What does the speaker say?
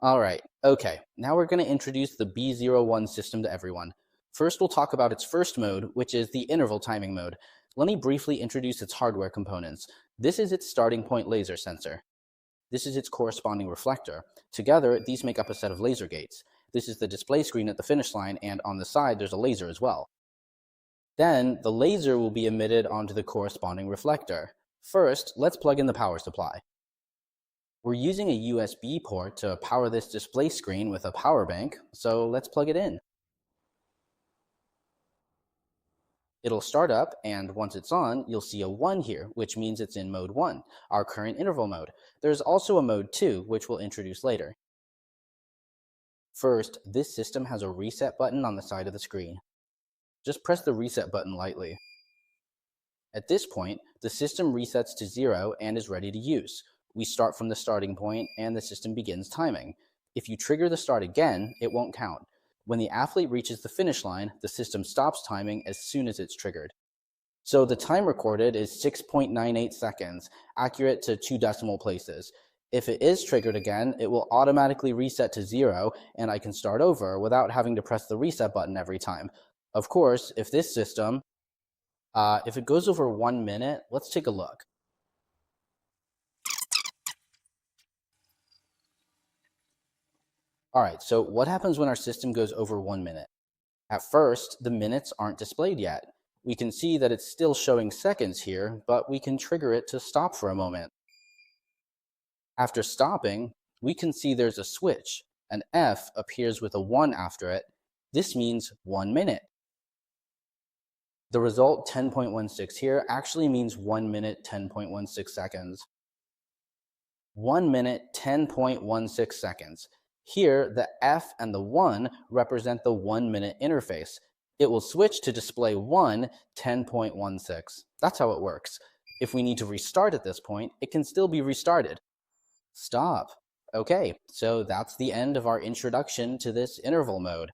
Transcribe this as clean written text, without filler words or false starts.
Alright, okay, now we're going to introduce the B-01 system to everyone. First, we'll talk about its first mode, which is the interval timing mode. Let me briefly introduce its hardware components. This is its starting point laser sensor. This is its corresponding reflector. Together, these make up a set of laser gates. This is the display screen at the finish line, and on the side there's a laser as well. Then, the laser will be emitted onto the corresponding reflector. First, let's plug in the power supply. We're using a USB port to power this display screen with a power bank, so let's plug it in. It'll start up, and once it's on, you'll see a 1 here, which means it's in mode 1, our current interval mode. There's also a mode 2, which we'll introduce later. First, this system has a reset button on the side of the screen. Just press the reset button lightly. At this point, the system resets to 0 and is ready to use. We start from the starting point and the system begins timing. If you trigger the start again, it won't count. When the athlete reaches the finish line, the system stops timing as soon as it's triggered. So the time recorded is 6.98 seconds, accurate to 2 decimal places. If it is triggered again, it will automatically reset to 0 and I can start over without having to press the reset button every time. Of course, if this system, if it goes over 1 minute, let's take a look. All right, so what happens when our system goes over 1 minute? At first, the minutes aren't displayed yet. We can see that it's still showing seconds here, but we can trigger it to stop for a moment. After stopping, we can see there's a switch. An F appears with a 1 after it. This means 1 minute. The result, 10.16 here, actually means 1 minute, 10.16 seconds. 1 minute, 10.16 seconds. Here, the F and the 1 represent the 1 minute interface. It will switch to display 1, 10.16. That's how it works. If we need to restart at this point, it can still be restarted. Stop. Okay, so that's the end of our introduction to this interval mode.